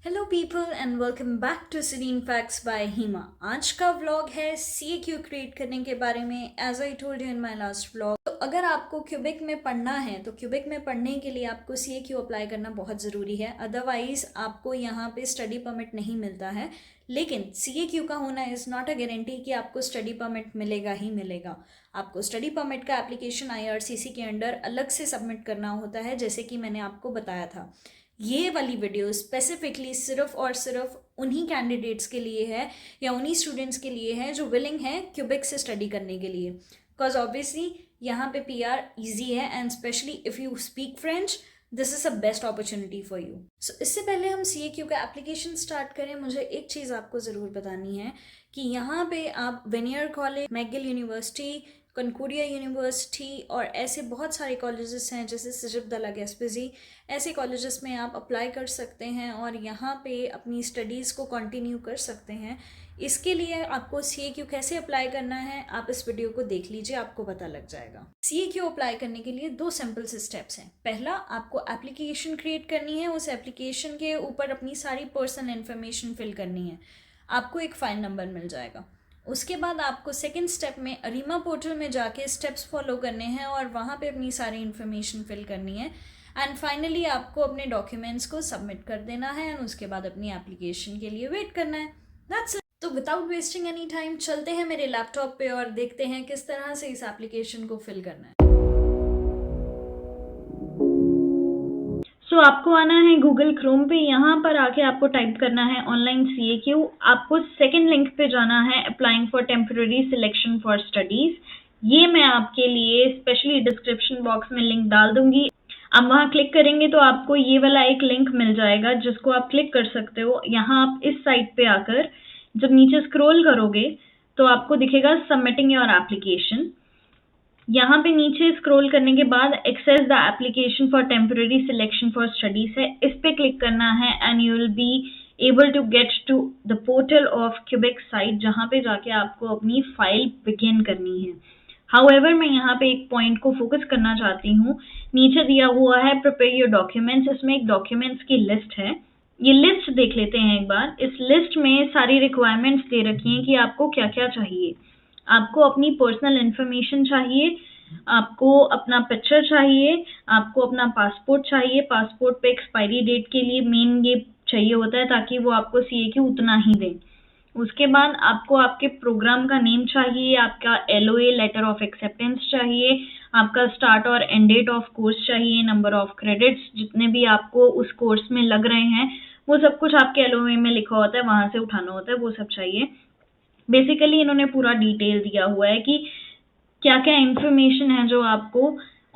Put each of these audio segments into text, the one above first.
Hello people and welcome back to Serene Facts by Heema. आज का vlog है CAQ create करने के बारे में। As I told you in my last vlog, तो अगर आपको क्यूबिक में पढ़ना है तो क्यूबिक में पढ़ने के लिए आपको CAQ अप्लाई करना बहुत ज़रूरी है, अदरवाइज आपको यहाँ पे स्टडी परमिट नहीं मिलता है। लेकिन CAQ का होना इज़ नॉट अ गारंटी कि आपको स्टडी परमिट मिलेगा ही मिलेगा। आपको स्टडी परमिट का एप्लीकेशन IRCC के अंडर अलग से सबमिट करना होता है, जैसे कि मैंने आपको बताया था। ये वाली वीडियो स्पेसिफिकली सिर्फ और सिर्फ उन्हीं कैंडिडेट्स के लिए है या उन्हीं स्टूडेंट्स के लिए है जो विलिंग है क्यूबिक से स्टडी करने के लिए, बिकॉज ऑब्वियसली यहाँ पे PR इजी है and specially if you speak French this is a best opportunity for you. So इससे पहले हम CAQ का एप्लीकेशन स्टार्ट करें, मुझे एक चीज़ आपको ज़रूर बतानी है कि यहाँ पे आप Vanier college, McGill university, Concordia university और ऐसे बहुत सारे कॉलेजेस हैं जैसे सिजिप दला गैस्पिजी, ऐसे कॉलेजेस में आप अप्लाई कर सकते हैं और यहाँ पे अपनी स्टडीज़ को कंटिन्यू कर सकते हैं। इसके लिए आपको CAQ कैसे अप्लाई करना है आप इस वीडियो को देख लीजिए, आपको पता लग जाएगा। CAQ अप्लाई करने के लिए दो सिंपल से स्टेप्स हैं। पहला, आपको एप्लीकेशन क्रिएट करनी है, उस एप्लीकेशन के ऊपर अपनी सारी पर्सनल इन्फॉर्मेशन फिल करनी है, आपको एक फ़ाइल नंबर मिल जाएगा। उसके बाद आपको सेकंड स्टेप में अरीमा पोर्टल में जाके स्टेप्स फॉलो करने हैं और वहाँ पे अपनी सारी इन्फॉर्मेशन फिल करनी है एंड फाइनली आपको अपने डॉक्यूमेंट्स को सबमिट कर देना है एंड उसके बाद अपनी एप्लीकेशन के लिए वेट करना है। That's it. तो विदाउट वेस्टिंग एनी टाइम चलते हैं मेरे लैपटॉप पे और देखते हैं किस तरह से इस एप्लीकेशन को फिल करना है। सो आपको आना है गूगल क्रोम पे, यहाँ पर आके आपको टाइप करना है ऑनलाइन CAQ। आपको सेकंड लिंक पे जाना है applying for temporary selection for studies. ये मैं आपके लिए स्पेशली डिस्क्रिप्शन बॉक्स में लिंक डाल दूंगी। आप वहाँ क्लिक करेंगे तो आपको ये वाला एक लिंक मिल जाएगा जिसको आप क्लिक कर सकते हो। यहाँ आप इस साइट पे आकर जब नीचे स्क्रॉल करोगे तो आपको दिखेगा सबमिटिंग योर एप्लीकेशन। यहाँ पे नीचे स्क्रॉल करने के बाद access the application for temporary selection for studies है, इस पे क्लिक करना है and you will be able to get to the portal of Quebec site, जहाँ पे जाके आपको अपनी फाइल बिगिन करनी है। हाउएवर मैं यहाँ पे एक पॉइंट को फोकस करना चाहती हूँ। नीचे दिया हुआ है प्रिपेयर योर डॉक्यूमेंट्स, इसमें एक डॉक्यूमेंट्स की लिस्ट है। ये लिस्ट देख लेते हैं एक बार। इस लिस्ट में सारी रिक्वायरमेंट्स दे रखी हैं कि आपको क्या क्या चाहिए। आपको अपनी पर्सनल इन्फॉर्मेशन चाहिए, आपको अपना पिक्चर चाहिए, आपको अपना पासपोर्ट चाहिए। पासपोर्ट पे एक्सपायरी डेट के लिए मेन ये चाहिए होता है ताकि वो आपको CAQ उतना ही दे। उसके बाद आपको आपके प्रोग्राम का नेम चाहिए, आपका LOA लेटर ऑफ एक्सेप्टेंस चाहिए, आपका स्टार्ट और एंड डेट ऑफ कोर्स चाहिए, नंबर ऑफ क्रेडिट्स जितने भी आपको उस कोर्स में लग रहे हैं वो सब कुछ आपके LOA में लिखा होता है, वहां से उठाना होता है, वो सब चाहिए। बेसिकली इन्होंने पूरा डिटेल दिया हुआ है कि क्या क्या इंफॉर्मेशन है जो आपको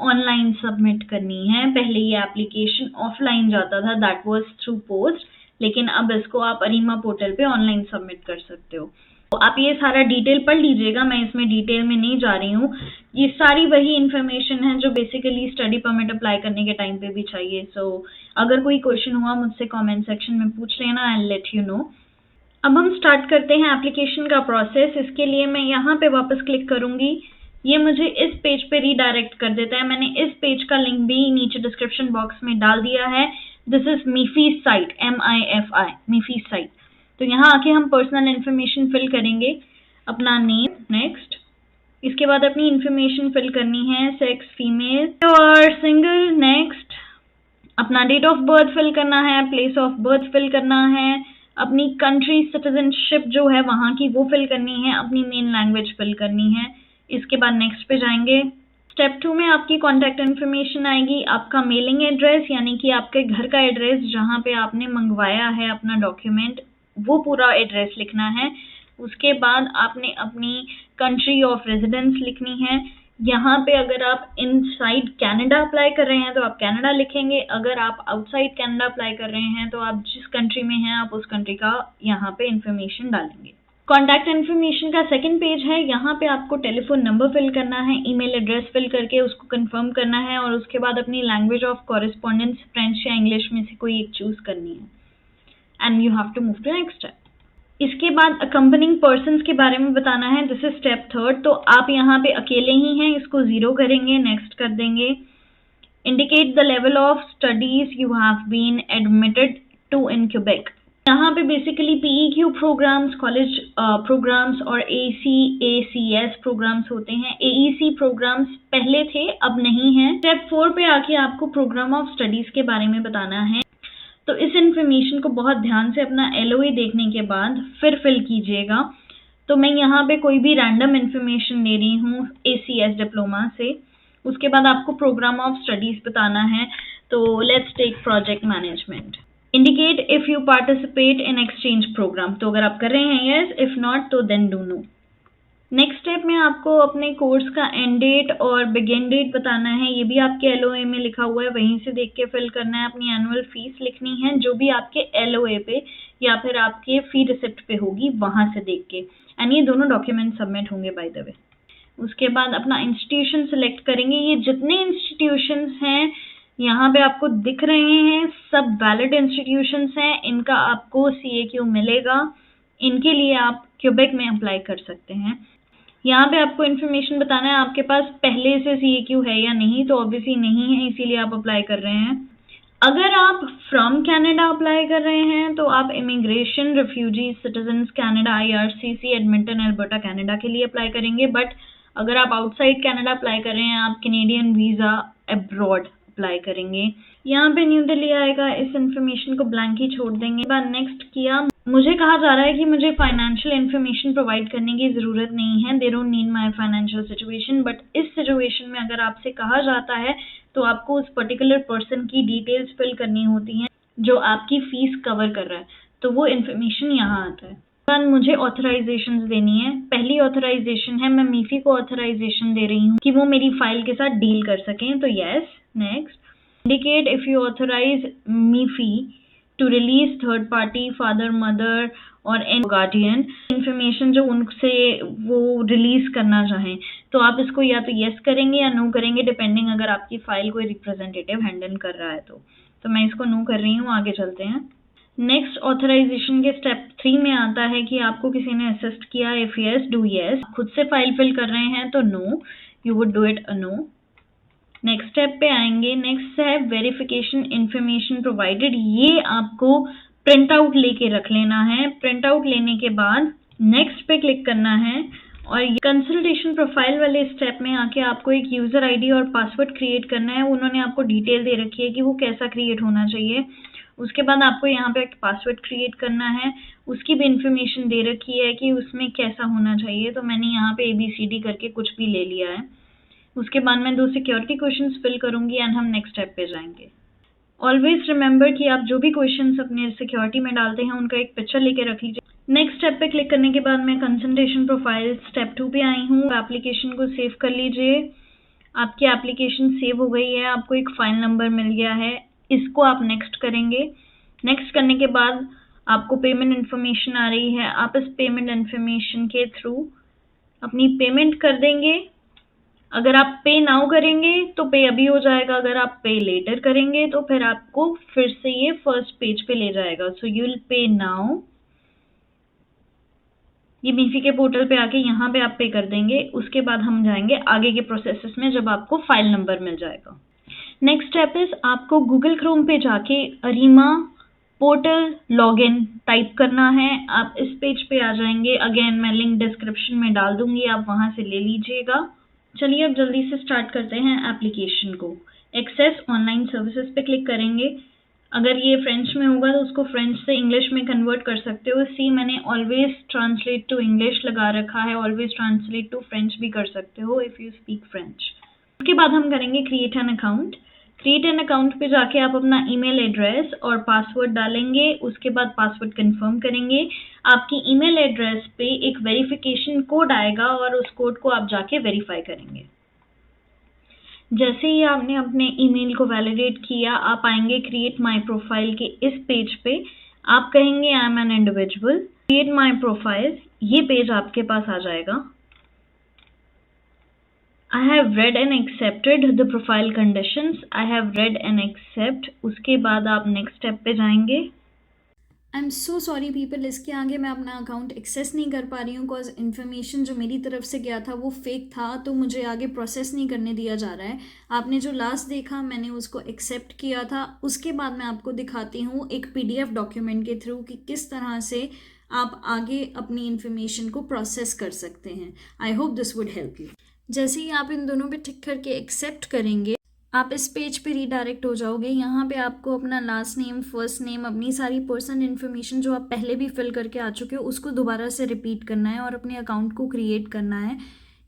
ऑनलाइन सबमिट करनी है। पहले ये एप्लीकेशन ऑफलाइन जाता था, दैट वाज थ्रू पोस्ट, लेकिन अब इसको आप अरीमा पोर्टल पे ऑनलाइन सबमिट कर सकते हो। तो आप ये सारा डिटेल पढ़ लीजिएगा, मैं इसमें डिटेल में नहीं जा रही हूँ। ये सारी वही इंफॉर्मेशन है जो बेसिकली स्टडी परमिट अप्लाई करने के टाइम पे भी चाहिए। सो अगर कोई क्वेश्चन हुआ मुझसे कॉमेंट सेक्शन में पूछ लेना, आई लेट यू नो। अब हम स्टार्ट करते हैं एप्लीकेशन का प्रोसेस। इसके लिए मैं यहाँ पे वापस क्लिक करूंगी, ये मुझे इस पेज पे रीडायरेक्ट कर देता है। मैंने इस पेज का लिंक भी नीचे डिस्क्रिप्शन बॉक्स में डाल दिया है। This is MIFI site, MIFI, MIFI site. तो यहाँ आके हम पर्सनल इन्फॉर्मेशन फिल करेंगे, अपना नेम, नेक्स्ट। इसके बाद अपनी इन्फॉर्मेशन फिल करनी है, सेक्स फीमेल और सिंगल, नेक्स्ट। अपना डेट ऑफ बर्थ फिल करना है, प्लेस ऑफ बर्थ फिल करना है, अपनी कंट्री सिटीजनशिप जो है वहाँ की वो फिल करनी है, अपनी मेन लैंग्वेज फिल करनी है। इसके बाद नेक्स्ट पे जाएंगे। स्टेप 2 में आपकी कॉन्टैक्ट इन्फॉर्मेशन आएगी, आपका मेलिंग एड्रेस यानी कि आपके घर का एड्रेस जहाँ पे आपने मंगवाया है अपना डॉक्यूमेंट, वो पूरा एड्रेस लिखना है। उसके बाद आपने अपनी कंट्री ऑफ रेजिडेंस लिखनी है। यहाँ पे अगर आप इनसाइड कनाडा अप्लाई कर रहे हैं तो आप कनाडा लिखेंगे, अगर आप आउटसाइड कनाडा अप्लाई कर रहे हैं तो आप जिस कंट्री में हैं आप उस कंट्री का यहाँ पे इन्फॉर्मेशन डालेंगे। कॉन्टैक्ट इन्फॉर्मेशन का सेकंड पेज है, यहाँ पे आपको टेलीफोन नंबर फिल करना है, ईमेल एड्रेस फिल करके उसको कंफर्म करना है और उसके बाद अपनी language of correspondence French or English में से कोई एक चूज करनी है and you have to move to next step. इसके बाद अकम्पनिंग पर्सन्स के बारे में बताना है, दिस इज स्टेप 3। तो आप यहाँ पे अकेले ही हैं, इसको 0 करेंगे, नेक्स्ट कर देंगे। Indicate the level of studies you have been admitted to in Quebec, यहाँ पे basically PEQ programs, college programs और ACACS प्रोग्राम्स होते हैं। AEC प्रोग्राम्स पहले थे, अब नहीं है। स्टेप 4 पे आके आपको प्रोग्राम ऑफ स्टडीज के बारे में बताना है। तो इस इंफॉर्मेशन को बहुत ध्यान से अपना LOA देखने के बाद फिर फिल कीजिएगा। तो मैं यहाँ पे कोई भी रैंडम इंफॉर्मेशन ले रही हूँ ACS डिप्लोमा से। उसके बाद आपको प्रोग्राम ऑफ स्टडीज बताना है। तो let's take project management. Indicate if you participate in exchange program. तो अगर आप कर रहे हैं यस, इफ नॉट तो then do no. Next step में आपको अपने कोर्स का एंड डेट और बिगिन डेट बताना है। ये भी आपके LOA में लिखा हुआ है, वहीं से देख के फिल करना है। अपनी एनुअल फीस लिखनी है जो भी आपके LOA पे या फिर आपके फी रिसिप्ट पे होगी, वहां से देख के। एंड ये दोनों डॉक्यूमेंट सबमिट होंगे बाय द वे। उसके बाद अपना इंस्टीट्यूशन सिलेक्ट करेंगे। ये जितने इंस्टीट्यूशंस हैं यहाँ पे आपको दिख रहे हैं, सब वैलिड इंस्टीट्यूशंस हैं। इनका आपको CAQ मिलेगा। इनके लिए आप क्यूबेक में अप्लाई कर सकते हैं। यहाँ पे आपको इन्फॉर्मेशन बताना है आपके पास पहले से CAQ है या नहीं। तो ऑब्वियसली नहीं है, इसीलिए आप अप्लाई कर रहे हैं। अगर आप फ्रॉम कनाडा अप्लाई कर रहे हैं तो आप immigration, refugee, citizens Canada, IRCC, Edmonton, Alberta, Canada के लिए अप्लाई करेंगे। बट अगर आप आउटसाइड कनाडा अप्लाई कर रहे हैं, आप कैनेडियन वीजा अब्रॉड अप्लाई करेंगे। यहाँ पे न्यू दिल्ली आएगा, इस इन्फॉर्मेशन को ब्लैंक ही छोड़ देंगे। बाद नेक्स्ट किया, मुझे कहा जा रहा है कि मुझे फाइनेंशियल इन्फॉर्मेशन प्रोवाइड करने की जरूरत नहीं है। They don't need my financial situation. But इस सिचुएशन में अगर आपसे कहा जाता है तो आपको उस पर्टिकुलर पर्सन की डिटेल्स फिल करनी होती हैं जो आपकी फीस कवर कर रहा है। तो वो इन्फॉर्मेशन यहाँ आता है। मुझे ऑथराइजेशन देनी है। पहली ऑथराइजेशन है, मैं मीफी को ऑथराइजेशन दे रही हूँ कि वो मेरी फाइल के साथ डील कर सकें। तो yes. Next, indicate if you authorize MIFI to release third party, father, mother और एनी गार्डियन इंफॉर्मेशन जो उनसे वो रिलीज करना चाहें। तो आप इसको या तो यस करेंगे या नो करेंगे, डिपेंडिंग अगर आपकी फाइल कोई रिप्रेजेंटेटिव हैंडल कर रहा है तो मैं इसको नो कर रही हूँ। आगे चलते हैं। नेक्स्ट, ऑथराइजेशन के स्टेप 3 में आता है कि आपको किसी ने असिस्ट किया। If yes, do yes. खुद से फाइल फिल कर रहे हैं तो no, you would do it a no. Next step पे आएंगे। नेक्स्ट है वेरिफिकेशन इंफॉर्मेशन प्रोवाइडेड। ये आपको प्रिंट आउट लेके रख लेना है। प्रिंट आउट लेने के बाद नेक्स्ट पे क्लिक करना है और कंसल्टेशन प्रोफाइल वाले स्टेप में आके आपको एक यूजर आईडी और पासवर्ड क्रिएट करना है। उन्होंने आपको डिटेल दे रखी है कि वो कैसा क्रिएट होना चाहिए। उसके बाद आपको यहाँ पे एक पासवर्ड क्रिएट करना है। उसकी भी इंफॉर्मेशन दे रखी है कि उसमें कैसा होना चाहिए। तो मैंने यहाँ पे ABCD करके कुछ भी ले लिया है। उसके बाद मैं 2 सिक्योरिटी क्वेश्चंस फिल करूंगी एंड हम नेक्स्ट स्टेप पे जाएंगे। ऑलवेज रिमेंबर कि आप जो भी क्वेश्चंस अपने सिक्योरिटी में डालते हैं उनका एक पिक्चर लेके रख लीजिए। नेक्स्ट स्टेप पे क्लिक करने के बाद मैं कंसल्टेशन प्रोफाइल स्टेप 2 पे आई हूँ। एप्लीकेशन को सेव कर लीजिए। आपकी एप्लीकेशन सेव हो गई है, आपको एक फाइल नंबर मिल गया है। इसको आप नेक्स्ट करेंगे। नेक्स्ट करने के बाद आपको पेमेंट इन्फॉर्मेशन आ रही है। आप इस पेमेंट इन्फॉर्मेशन के थ्रू अपनी पेमेंट कर देंगे। अगर आप पे नाउ करेंगे तो पे अभी हो जाएगा। अगर आप पे लेटर करेंगे तो फिर आपको फिर से ये फर्स्ट पेज पे ले जाएगा। So you will pay now. ये मीफी के पोर्टल पे आके यहाँ पे आप पे कर देंगे। उसके बाद हम जाएंगे आगे के प्रोसेसेस में जब आपको फाइल नंबर मिल जाएगा। नेक्स्ट स्टेप इज आपको गूगल क्रोम पे जाके अरीमा पोर्टल लॉगिन टाइप करना है। आप इस पेज पे आ जाएंगे। अगेन मैं लिंक डिस्क्रिप्शन में डाल दूंगी, आप वहां से ले लीजिएगा। चलिए अब जल्दी से स्टार्ट करते हैं एप्लीकेशन को। एक्सेस ऑनलाइन सर्विसेज पे क्लिक करेंगे। अगर ये फ्रेंच में होगा तो उसको फ्रेंच से इंग्लिश में कन्वर्ट कर सकते हो। सी मैंने ऑलवेज ट्रांसलेट टू इंग्लिश लगा रखा है। ऑलवेज ट्रांसलेट टू फ्रेंच भी कर सकते हो इफ यू स्पीक फ्रेंच। उसके बाद हम करेंगे create an account. Create an account पे जाके आप अपना ईमेल एड्रेस और पासवर्ड डालेंगे। उसके बाद पासवर्ड कंफर्म करेंगे। आपकी ईमेल एड्रेस पे एक वेरिफिकेशन कोड आएगा और उस कोड को आप जाके वेरीफाई करेंगे। जैसे ही आपने अपने ईमेल को वैलिडेट किया, आप आएंगे क्रिएट माय प्रोफाइल के इस पेज पे। आप कहेंगे I am an individual, create my profile. ये पेज आपके पास आ जाएगा। I have read and accepted the profile conditions. I have read and accept. उसके बाद आप next step पे जाएंगे। एम सो सॉरी पीपल, इसके आगे मैं अपना अकाउंट एक्सेस नहीं कर पा रही हूँ बिकॉज इन्फॉर्मेशन जो मेरी तरफ से गया था वो फेक था, तो मुझे आगे प्रोसेस नहीं करने दिया जा रहा है। आपने जो लास्ट देखा मैंने उसको एक्सेप्ट किया था। उसके बाद मैं आपको दिखाती हूँ एक PDF डॉक्यूमेंट के थ्रू कि किस तरह से आप आगे अपनी इन्फॉर्मेशन को प्रोसेस कर सकते हैं। I hope this would help you. जैसे ही आप इन दोनों पे टिक करके एक्सेप्ट करेंगे आप इस पेज पे रीडायरेक्ट हो जाओगे। यहाँ पे आपको अपना लास्ट नेम, फर्स्ट नेम, अपनी सारी पर्सनल इन्फॉर्मेशन जो आप पहले भी फिल करके आ चुके हो उसको दोबारा से रिपीट करना है और अपने अकाउंट को क्रिएट करना है।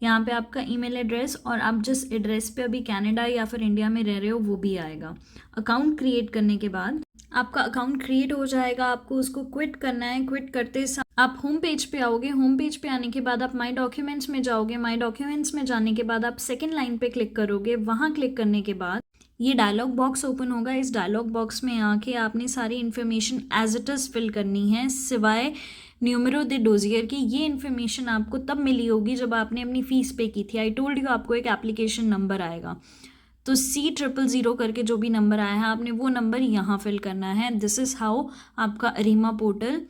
यहाँ पे आपका ईमेल एड्रेस और आप जिस एड्रेस पे अभी कनाडा या फिर इंडिया में रह रहे हो वो भी आएगा। अकाउंट क्रिएट करने के बाद आपका अकाउंट क्रिएट हो जाएगा, आपको उसको क्विट करना है। क्विट करते समय आप होम पेज पे आओगे। होम पेज पे आने के बाद आप माय डॉक्यूमेंट्स में जाओगे। माय डॉक्यूमेंट्स में जाने के बाद आप सेकंड लाइन पे क्लिक करोगे। वहाँ क्लिक करने के बाद ये डायलॉग बॉक्स ओपन होगा। इस डायलॉग बॉक्स में आके आपने सारी information as it is fill करनी है सिवाय न्यूमेरो दे डोजियर की। ये इन्फॉर्मेशन आपको तब मिली होगी जब आपने अपनी फ़ीस पे की थी। आई टोल्ड यू आपको एक एप्लीकेशन नंबर आएगा, तो C000 करके जो भी नंबर आया है आपने वो नंबर यहाँ फिल करना है। दिस इज़ हाउ आपका अरीमा पोर्टल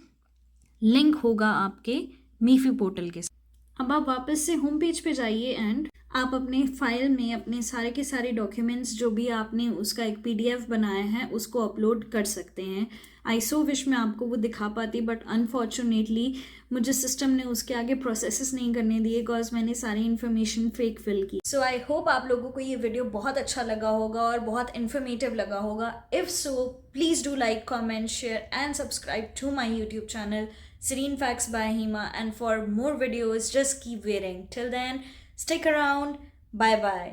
लिंक होगा आपके मीफी पोर्टल के साथ। अब आप वापस से होम पेज पे जाइए एंड आप अपने फाइल में अपने सारे के सारे डॉक्यूमेंट्स जो भी आपने उसका एक PDF बनाया है उसको अपलोड कर सकते हैं। आई सो विश मैं आपको वो दिखा पाती बट अनफॉर्चुनेटली मुझे सिस्टम ने उसके आगे प्रोसेसेस नहीं करने दिए बिकॉज मैंने सारी इन्फॉर्मेशन फेक फिल की। सो आई होप आप लोगों को ये वीडियो बहुत अच्छा लगा होगा और बहुत इन्फॉर्मेटिव लगा होगा। If so please do like, comment, share and subscribe to my YouTube channel Serene Facts by Hima, and for more videos just keep waiting. Till then, stick around. Bye bye.